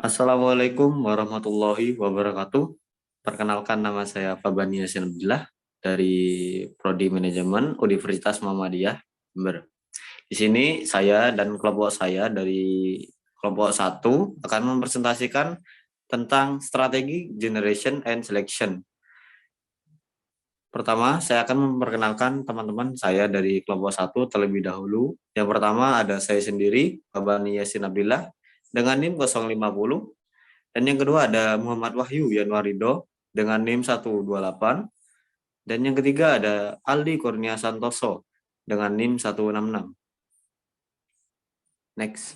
Assalamualaikum warahmatullahi wabarakatuh. Perkenalkan, nama saya Fabani Yasin Abdillah dari Prodi Manajemen Universitas Muhammadiyah Jember. Di sini saya dan kelompok saya dari kelompok 1 akan mempresentasikan tentang strategi generation and selection. Pertama, saya akan memperkenalkan teman-teman saya dari kelompok 1 terlebih dahulu. Yang pertama ada saya sendiri, Fabani Yasin Abdillah, dengan NIM 050. Dan yang kedua ada Muhammad Wahyu Yanwarido dengan NIM 128. Dan yang ketiga ada Aldi Kurnia Santoso dengan NIM 166. Next.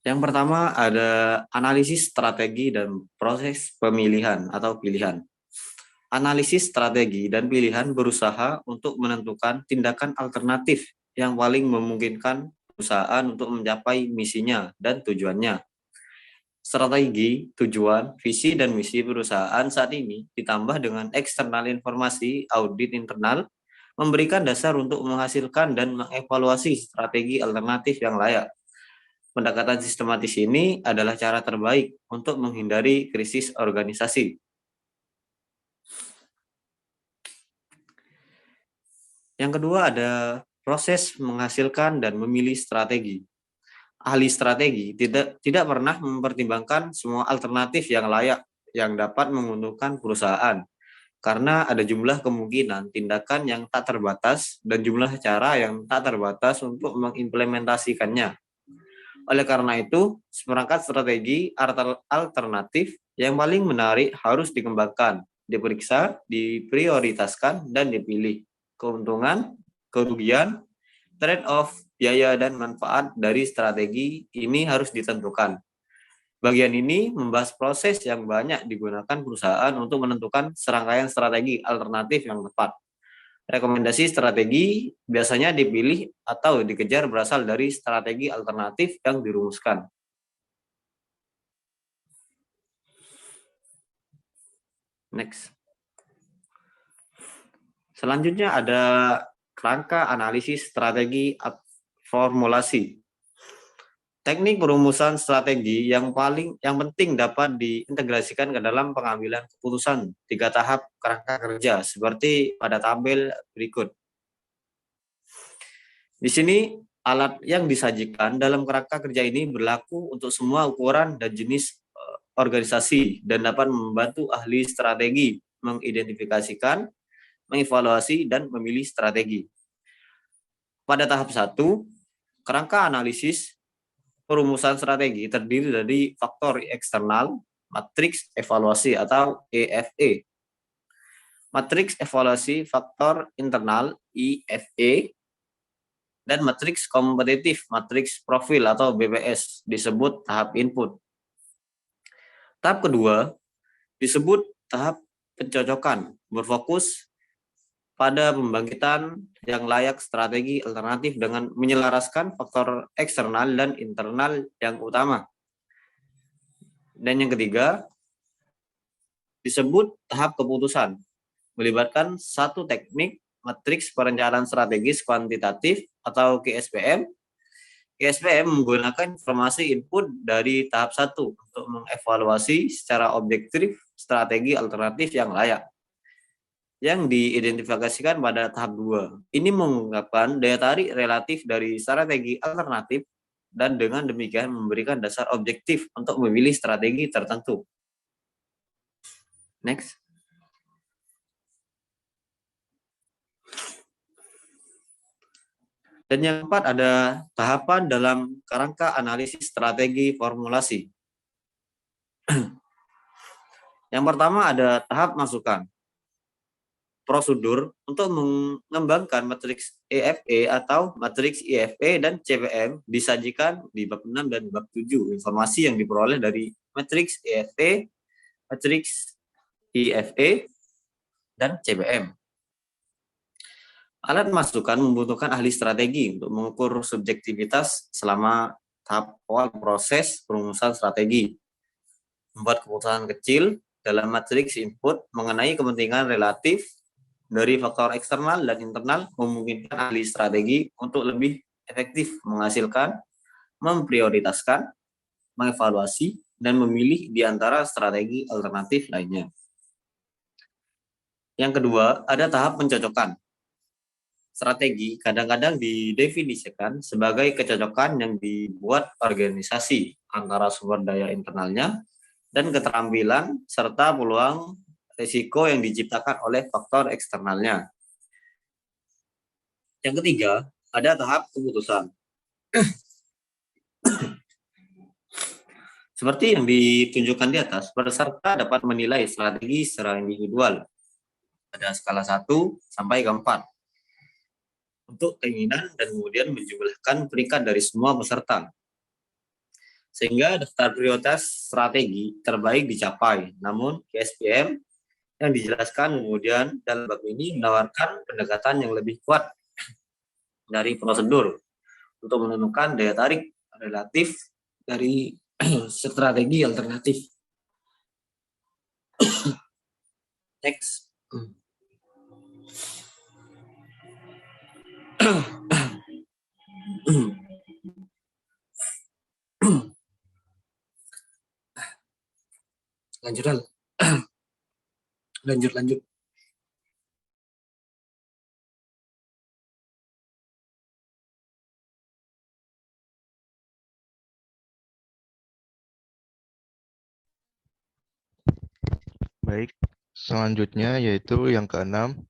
Yang pertama ada analisis strategi dan proses pemilihan atau pilihan. Analisis strategi dan pilihan berusaha untuk menentukan tindakan alternatif yang paling memungkinkan perusahaan untuk mencapai misinya dan tujuannya. Strategi, tujuan, visi, dan misi perusahaan saat ini ditambah dengan eksternal informasi audit internal memberikan dasar untuk menghasilkan dan mengevaluasi strategi alternatif yang layak. Pendekatan sistematis ini adalah cara terbaik untuk menghindari krisis organisasi. Yang kedua ada proses menghasilkan dan memilih strategi. Ahli strategi tidak pernah mempertimbangkan semua alternatif yang layak yang dapat menguntungkan perusahaan, karena ada jumlah kemungkinan tindakan yang tak terbatas dan jumlah cara yang tak terbatas untuk mengimplementasikannya. Oleh karena itu, seperangkat strategi alternatif yang paling menarik harus dikembangkan, diperiksa, diprioritaskan, dan dipilih. Keuntungan, kerugian, trade-off, biaya, dan manfaat dari strategi ini harus ditentukan. Bagian ini membahas proses yang banyak digunakan perusahaan untuk menentukan serangkaian strategi alternatif yang tepat. Rekomendasi strategi biasanya dipilih atau dikejar berasal dari strategi alternatif yang dirumuskan. Next. Selanjutnya ada rangka analisis strategi formulasi. Teknik perumusan strategi yang penting dapat diintegrasikan ke dalam pengambilan keputusan 3 tahap kerangka kerja seperti pada tabel berikut. Di sini alat yang disajikan dalam kerangka kerja ini berlaku untuk semua ukuran dan jenis organisasi dan dapat membantu ahli strategi mengidentifikasikan, mengevaluasi, dan memilih strategi. Pada tahap 1, kerangka analisis perumusan strategi terdiri dari faktor eksternal, matriks evaluasi atau EFE, matriks evaluasi faktor internal IFE, dan matriks kompetitif, matriks profil atau BPS, disebut tahap input. Tahap kedua disebut tahap pencocokan, berfokus pada pembangkitan yang layak strategi alternatif dengan menyelaraskan faktor eksternal dan internal yang utama. Dan yang ketiga disebut tahap keputusan, melibatkan satu teknik matriks perencanaan strategis kuantitatif atau KSPM. KSPM menggunakan informasi input dari tahap 1 untuk mengevaluasi secara objektif strategi alternatif yang layak yang diidentifikasikan pada tahap 2. Ini mengungkapkan daya tarik relatif dari strategi alternatif dan dengan demikian memberikan dasar objektif untuk memilih strategi tertentu. Next. Dan yang keempat ada tahapan dalam kerangka analisis strategi formulasi. Yang pertama ada tahap masukan. Prosedur untuk mengembangkan matriks EFE atau matriks IFE dan CPM disajikan di bab 6 dan bab 7. Informasi yang diperoleh dari matriks EFE, matriks IFE, dan CPM. Alat masukan membutuhkan ahli strategi untuk mengukur subjektivitas selama tahap awal proses perumusan strategi. Membuat keputusan kecil dalam matriks input mengenai kepentingan relatif dari faktor eksternal dan internal memungkinkan ahli strategi untuk lebih efektif menghasilkan, memprioritaskan, mengevaluasi, dan memilih di antara strategi alternatif lainnya. Yang kedua, ada tahap pencocokan. Strategi kadang-kadang didefinisikan sebagai kecocokan yang dibuat organisasi antara sumber daya internalnya dan keterampilan serta peluang risiko yang diciptakan oleh faktor eksternalnya. Yang ketiga, ada tahap keputusan. Seperti yang ditunjukkan di atas, peserta dapat menilai strategi secara individual. Ada skala 1 sampai ke 4. Untuk keinginan dan kemudian menjumlahkan peringkat dari semua peserta. Sehingga daftar prioritas strategi terbaik dicapai. Namun KSPM yang dijelaskan kemudian dalam bab ini menawarkan pendekatan yang lebih kuat dari prosedur untuk menentukan daya tarik relatif dari strategi alternatif. Next. Lanjut. Baik, selanjutnya yaitu yang keenam,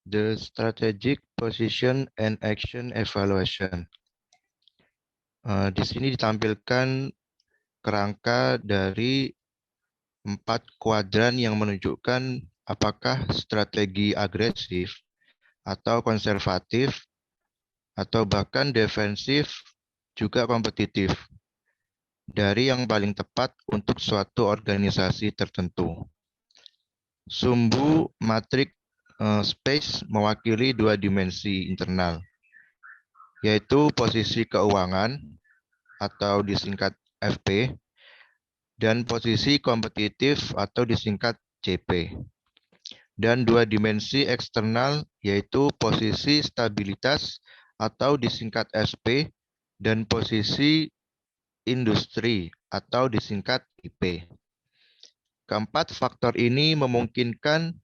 the strategic position and action evaluation. Di sini ditampilkan kerangka dari 4 kuadran yang menunjukkan apakah strategi agresif atau konservatif atau bahkan defensif juga kompetitif dari yang paling tepat untuk suatu organisasi tertentu. Sumbu matrik space mewakili 2 dimensi internal, yaitu posisi keuangan atau disingkat FP dan posisi kompetitif atau disingkat CP. Dan 2 dimensi eksternal yaitu posisi stabilitas atau disingkat SP dan posisi industri atau disingkat IP. Keempat faktor ini memungkinkan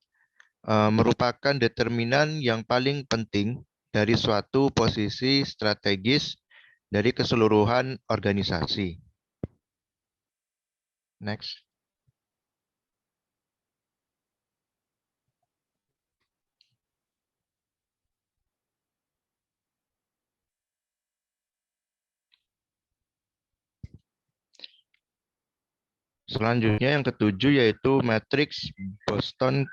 merupakan determinan yang paling penting dari suatu posisi strategis dari keseluruhan organisasi. Next. Selanjutnya yang ketujuh yaitu matriks Boston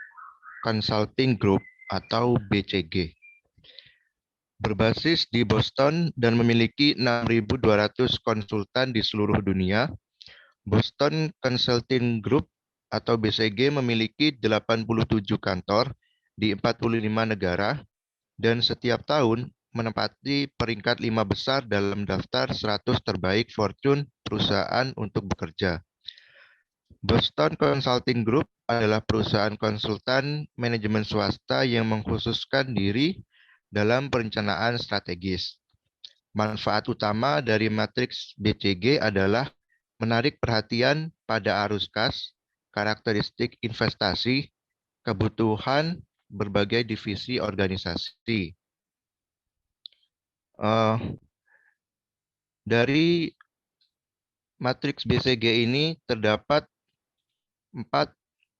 Consulting Group atau BCG. Berbasis di Boston dan memiliki 6.200 konsultan di seluruh dunia, Boston Consulting Group atau BCG memiliki 87 kantor di 45 negara dan setiap tahun menempati peringkat 5 besar dalam daftar 100 terbaik Fortune perusahaan untuk bekerja. Boston Consulting Group adalah perusahaan konsultan manajemen swasta yang mengkhususkan diri dalam perencanaan strategis. Manfaat utama dari matriks BCG adalah menarik perhatian pada arus kas, karakteristik investasi, kebutuhan berbagai divisi organisasi. Dari matriks BCG ini terdapat 4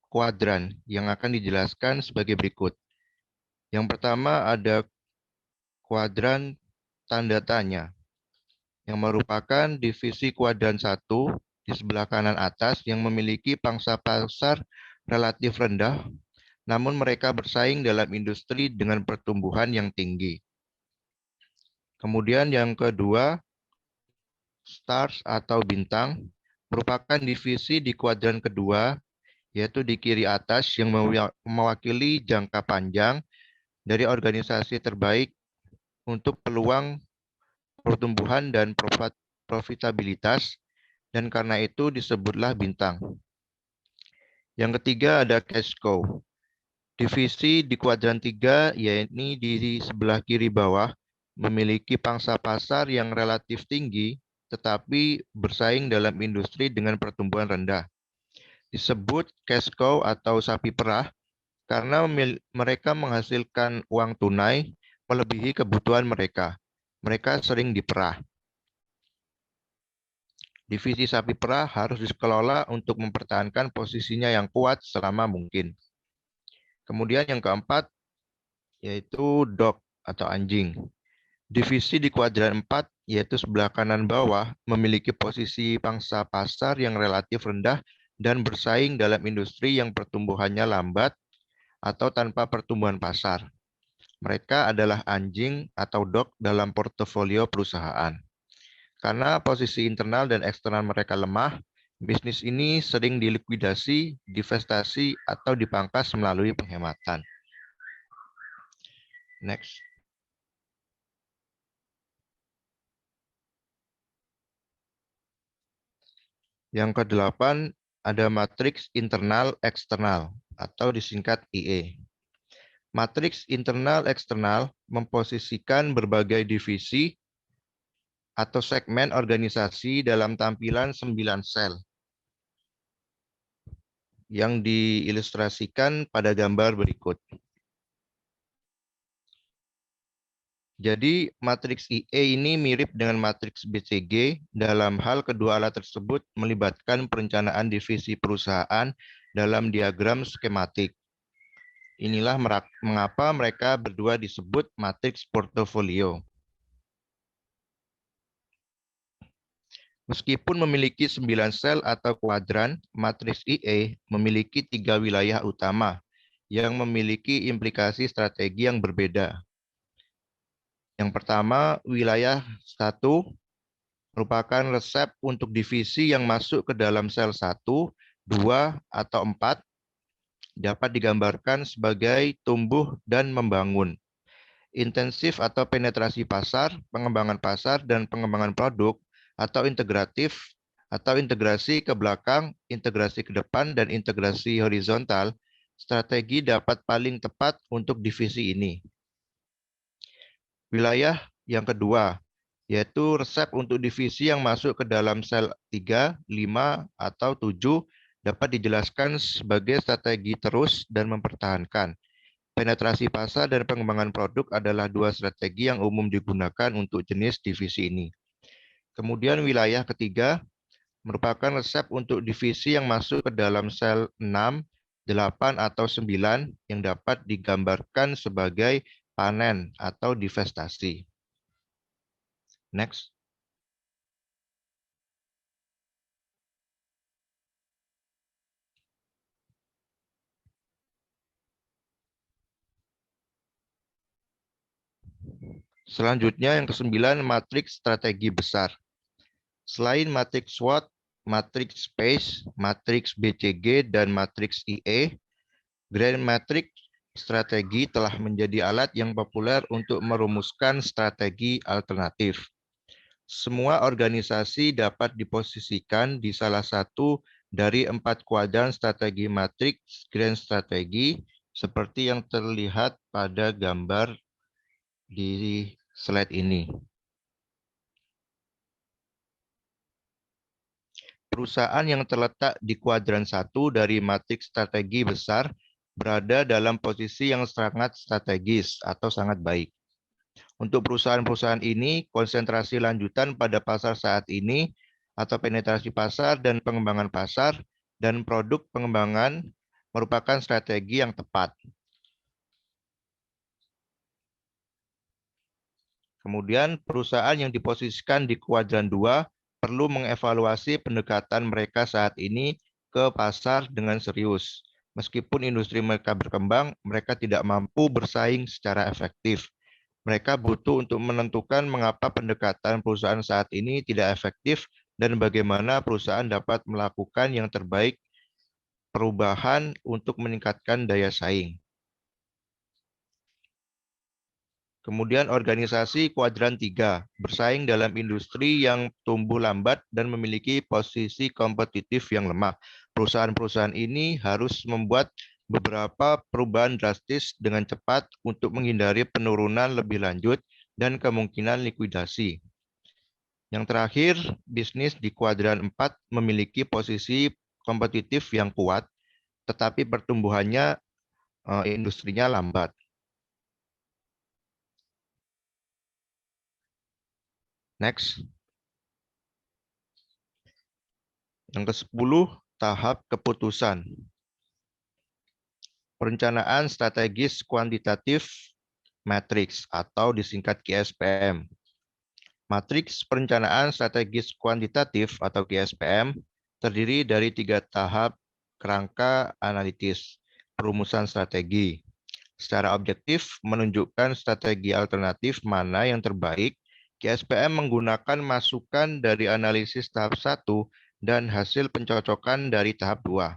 kuadran yang akan dijelaskan sebagai berikut. Yang pertama ada kuadran tanda tanya, yang merupakan divisi kuadran 1 di sebelah kanan atas yang memiliki pangsa pasar relatif rendah, namun mereka bersaing dalam industri dengan pertumbuhan yang tinggi. Kemudian yang kedua, stars atau bintang, merupakan divisi di kuadran kedua, yaitu di kiri atas yang mewakili jangka panjang dari organisasi terbaik untuk peluang pertumbuhan dan profitabilitas, dan karena itu disebutlah bintang. Yang ketiga ada cash cow. Divisi di kuadran 3, yakni di sebelah kiri bawah, memiliki pangsa pasar yang relatif tinggi, tetapi bersaing dalam industri dengan pertumbuhan rendah. Disebut cash cow atau sapi perah karena mereka menghasilkan uang tunai melebihi kebutuhan mereka. Mereka sering diperah. Divisi sapi perah harus dikelola untuk mempertahankan posisinya yang kuat selama mungkin. Kemudian yang keempat, yaitu dog atau anjing. Divisi di kuadran 4, yaitu sebelah kanan bawah, memiliki posisi pangsa pasar yang relatif rendah dan bersaing dalam industri yang pertumbuhannya lambat atau tanpa pertumbuhan pasar. Mereka adalah anjing atau dog dalam portofolio perusahaan. Karena posisi internal dan eksternal mereka lemah, bisnis ini sering dilikuidasi, divestasi, atau dipangkas melalui penghematan. Next. Yang ke-8 ada matriks internal eksternal atau disingkat IE. Matriks internal eksternal memposisikan berbagai divisi atau segmen organisasi dalam tampilan 9 sel yang diilustrasikan pada gambar berikut. Jadi matriks IE ini mirip dengan matriks BCG dalam hal kedua alat tersebut melibatkan perencanaan divisi perusahaan dalam diagram skematik. Inilah mengapa mereka berdua disebut matriks portofolio. Meskipun memiliki 9 sel atau kuadran, matriks IE memiliki 3 wilayah utama yang memiliki implikasi strategi yang berbeda. Yang pertama, wilayah 1 merupakan resep untuk divisi yang masuk ke dalam sel 1, 2, atau 4 dapat digambarkan sebagai tumbuh dan membangun. Intensif atau penetrasi pasar, pengembangan pasar, dan pengembangan produk atau integratif atau integrasi ke belakang, integrasi ke depan, dan integrasi horizontal, strategi dapat paling tepat untuk divisi ini. Wilayah yang kedua, yaitu resep untuk divisi yang masuk ke dalam sel 3, 5, atau 7 dapat dijelaskan sebagai strategi terus dan mempertahankan. Penetrasi pasar dan pengembangan produk adalah dua strategi yang umum digunakan untuk jenis divisi ini. Kemudian wilayah ketiga merupakan resep untuk divisi yang masuk ke dalam sel 6, 8, atau 9 yang dapat digambarkan sebagai panen atau divestasi. Next. Selanjutnya yang ke-9, matriks strategi besar. Selain matriks SWOT, matriks SPACE, matriks BCG, dan matriks IE, Grand Matrix strategi telah menjadi alat yang populer untuk merumuskan strategi alternatif. Semua organisasi dapat diposisikan di salah satu dari 4 kuadran strategi matriks Grand Strategi seperti yang terlihat pada gambar di slide ini. Perusahaan yang terletak di kuadran 1 dari matriks strategi besar berada dalam posisi yang sangat strategis atau sangat baik. Untuk perusahaan-perusahaan ini, konsentrasi lanjutan pada pasar saat ini atau penetrasi pasar dan pengembangan pasar dan produk pengembangan merupakan strategi yang tepat. Kemudian perusahaan yang diposisikan di kuadran 2 perlu mengevaluasi pendekatan mereka saat ini ke pasar dengan serius. Meskipun industri mereka berkembang, mereka tidak mampu bersaing secara efektif. Mereka butuh untuk menentukan mengapa pendekatan perusahaan saat ini tidak efektif dan bagaimana perusahaan dapat melakukan yang terbaik perubahan untuk meningkatkan daya saing. Kemudian organisasi kuadran 3, bersaing dalam industri yang tumbuh lambat dan memiliki posisi kompetitif yang lemah. Perusahaan-perusahaan ini harus membuat beberapa perubahan drastis dengan cepat untuk menghindari penurunan lebih lanjut dan kemungkinan likuidasi. Yang terakhir, bisnis di kuadran 4 memiliki posisi kompetitif yang kuat, tetapi pertumbuhannya industrinya lambat. Next. Yang ke-10, tahap keputusan. Perencanaan strategis kuantitatif matriks atau disingkat KSPM. Matriks perencanaan strategis kuantitatif atau KSPM terdiri dari 3 tahap kerangka analitis, perumusan strategi. Secara objektif menunjukkan strategi alternatif mana yang terbaik. KSPM menggunakan masukan dari analisis tahap 1 dan hasil pencocokan dari tahap 2.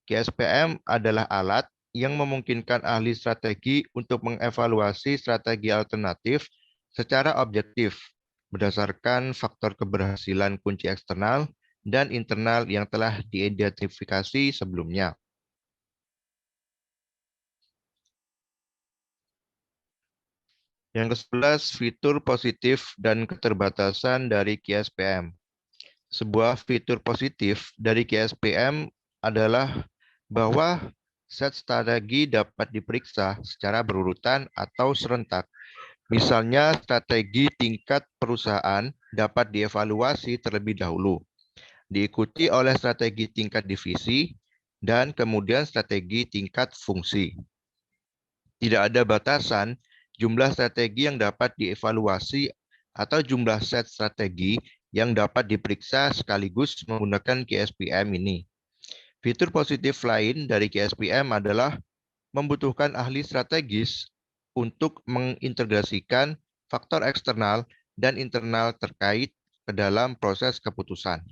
KSPM adalah alat yang memungkinkan ahli strategi untuk mengevaluasi strategi alternatif secara objektif berdasarkan faktor keberhasilan kunci eksternal dan internal yang telah diidentifikasi sebelumnya. Yang ke-11, fitur positif dan keterbatasan dari KSPM. Sebuah fitur positif dari KSPM adalah bahwa set strategi dapat diperiksa secara berurutan atau serentak. Misalnya, strategi tingkat perusahaan dapat dievaluasi terlebih dahulu, diikuti oleh strategi tingkat divisi, dan kemudian strategi tingkat fungsi. Tidak ada batasan jumlah strategi yang dapat dievaluasi atau jumlah set strategi yang dapat diperiksa sekaligus menggunakan KSPM ini. Fitur positif lain dari KSPM adalah membutuhkan ahli strategis untuk mengintegrasikan faktor eksternal dan internal terkait ke dalam proses keputusan.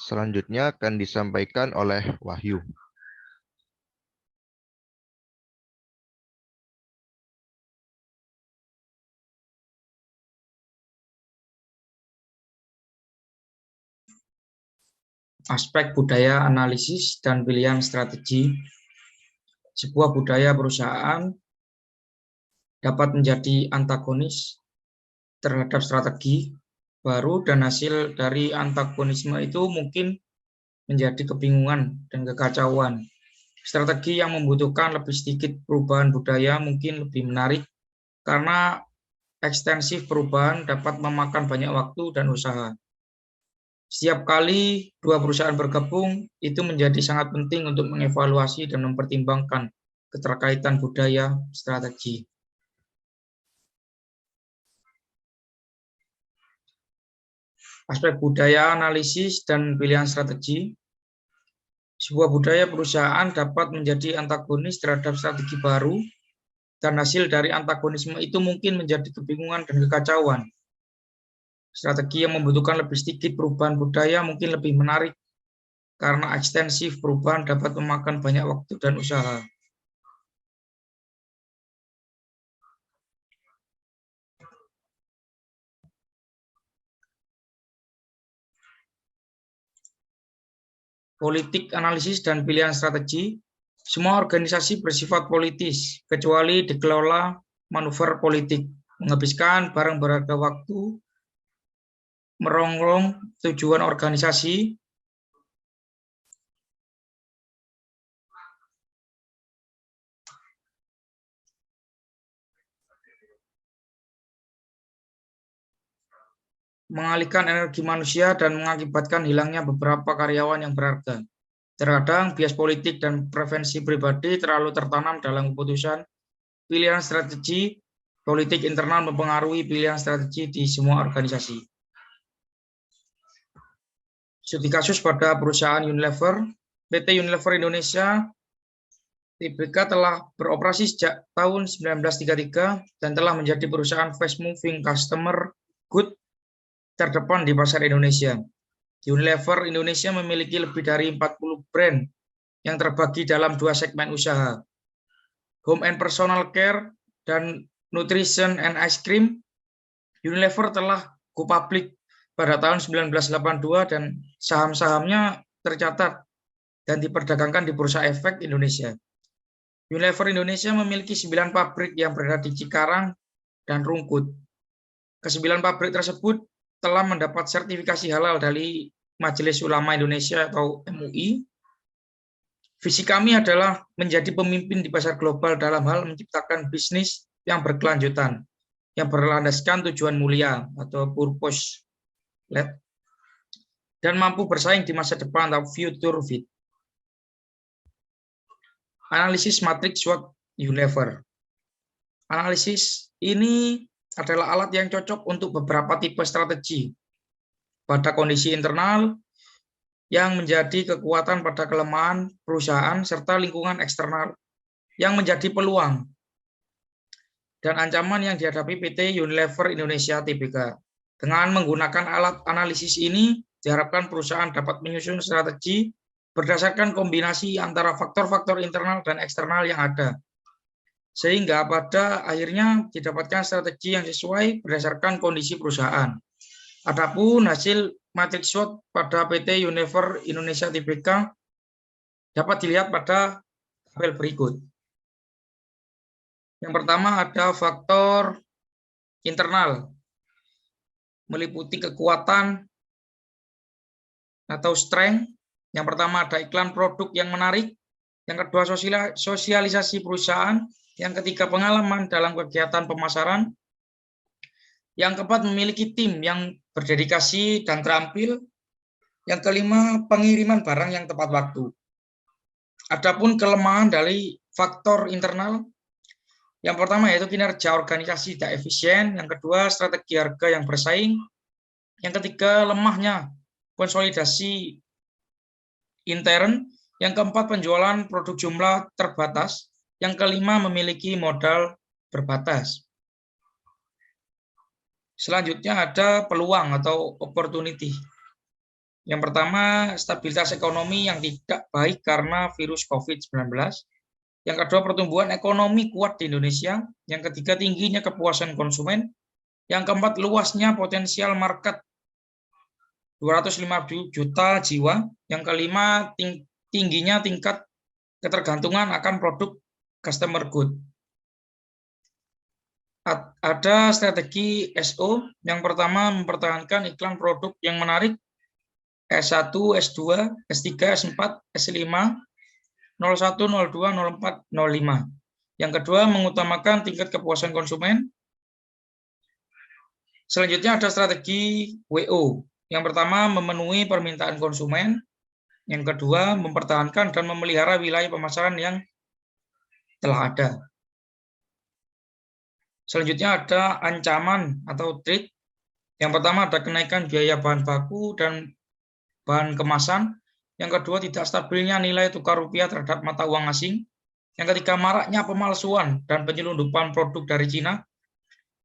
Selanjutnya akan disampaikan oleh Wahyu. Aspek budaya analisis dan pilihan strategi. Sebuah budaya perusahaan dapat menjadi antagonis terhadap strategi baru dan hasil dari antagonisme itu mungkin menjadi kebingungan dan kekacauan. Strategi yang membutuhkan lebih sedikit perubahan budaya mungkin lebih menarik karena ekstensif perubahan dapat memakan banyak waktu dan usaha. Setiap kali dua perusahaan bergabung, itu menjadi sangat penting untuk mengevaluasi dan mempertimbangkan keterkaitan budaya strategi. Aspek budaya analisis dan pilihan strategi. Sebuah budaya perusahaan dapat menjadi antagonis terhadap strategi baru, dan hasil dari antagonisme itu mungkin menjadi kebingungan dan kekacauan. Strategi yang membutuhkan lebih sedikit perubahan budaya mungkin lebih menarik karena ekstensif perubahan dapat memakan banyak waktu dan usaha. Politik analisis dan pilihan strategi. Semua organisasi bersifat politis, kecuali dikelola manuver politik, menghabiskan barang berharga waktu, merongrong tujuan organisasi, mengalihkan energi manusia dan mengakibatkan hilangnya beberapa karyawan yang berharga. Terkadang bias politik dan preferensi pribadi terlalu tertanam dalam keputusan. Pilihan strategi politik internal mempengaruhi pilihan strategi di semua organisasi. Studi kasus pada perusahaan Unilever. PT Unilever Indonesia Tbk telah beroperasi sejak tahun 1933 dan telah menjadi perusahaan fast moving consumer good terdepan di pasar Indonesia. Unilever Indonesia memiliki lebih dari 40 brand yang terbagi dalam 2 segmen usaha, home and personal care dan nutrition and ice cream. Unilever telah go public pada tahun 1982 dan saham-sahamnya tercatat dan diperdagangkan di Bursa Efek Indonesia. Unilever Indonesia memiliki 9 pabrik yang berada di Cikarang dan Rungkut. Ke-9 pabrik tersebut telah mendapat sertifikasi halal dari Majelis Ulama Indonesia atau MUI. Visi kami adalah menjadi pemimpin di pasar global dalam hal menciptakan bisnis yang berkelanjutan, yang berlandaskan tujuan mulia atau purpose-led, dan mampu bersaing di masa depan atau future fit. Analisis matriks SWOT Unilever. Analisis ini adalah alat yang cocok untuk beberapa tipe strategi pada kondisi internal yang menjadi kekuatan pada kelemahan perusahaan serta lingkungan eksternal yang menjadi peluang dan ancaman yang dihadapi PT Unilever Indonesia Tbk. Dengan menggunakan alat analisis ini, diharapkan perusahaan dapat menyusun strategi berdasarkan kombinasi antara faktor-faktor internal dan eksternal yang ada, sehingga pada akhirnya didapatkan strategi yang sesuai berdasarkan kondisi perusahaan. Adapun hasil matriks SWOT pada PT Unilever Indonesia Tbk dapat dilihat pada tabel berikut. Yang pertama ada faktor internal, meliputi kekuatan atau strength. Yang pertama ada iklan produk yang menarik, yang kedua sosialisasi perusahaan, yang ketiga pengalaman dalam kegiatan pemasaran, yang keempat memiliki tim yang berdedikasi dan terampil, yang kelima pengiriman barang yang tepat waktu. Adapun kelemahan dari faktor internal, yang pertama yaitu kinerja organisasi tidak efisien, yang kedua strategi harga yang bersaing, yang ketiga lemahnya konsolidasi intern, yang keempat penjualan produk jumlah terbatas, yang kelima memiliki modal terbatas. Selanjutnya ada peluang atau opportunity. Yang pertama, stabilitas ekonomi yang tidak baik karena virus COVID-19. Yang kedua, pertumbuhan ekonomi kuat di Indonesia. Yang ketiga, tingginya kepuasan konsumen. Yang keempat, luasnya potensial market 250 juta jiwa. Yang kelima, tingginya tingkat ketergantungan akan produk customer good. Ada strategi SO. Yang pertama, mempertahankan iklan produk yang menarik. S1, S2, S3, S4, S5, 01, 02, 04, 05. Yang kedua, mengutamakan tingkat kepuasan konsumen. Selanjutnya ada strategi WO. Yang pertama, memenuhi permintaan konsumen. Yang kedua, mempertahankan dan memelihara wilayah pemasaran yang telah ada. Selanjutnya ada ancaman atau threat. Yang pertama ada kenaikan biaya bahan baku dan bahan kemasan. Yang kedua, tidak stabilnya nilai tukar rupiah terhadap mata uang asing. Yang ketiga, maraknya pemalsuan dan penyelundupan produk dari Cina.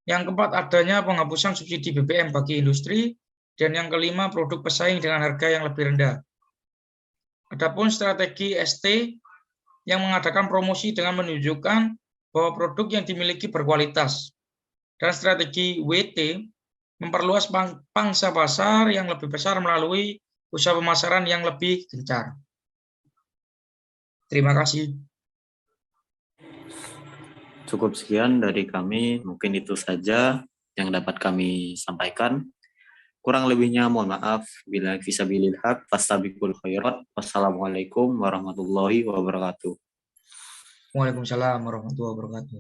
Yang keempat, adanya penghapusan subsidi BBM bagi industri. Dan yang kelima, produk pesaing dengan harga yang lebih rendah. Adapun strategi ST yang mengadakan promosi dengan menunjukkan bahwa produk yang dimiliki berkualitas. Dan strategi WT memperluas pangsa pasar yang lebih besar melalui usaha pemasaran yang lebih gencar. Terima kasih. Cukup sekian dari kami, mungkin itu saja yang dapat kami sampaikan. Kurang lebihnya mohon maaf. Bila fisabilil haq, fastabiqul khairat. Wassalamualaikum warahmatullahi wabarakatuh. Waalaikumsalam warahmatullahi wabarakatuh.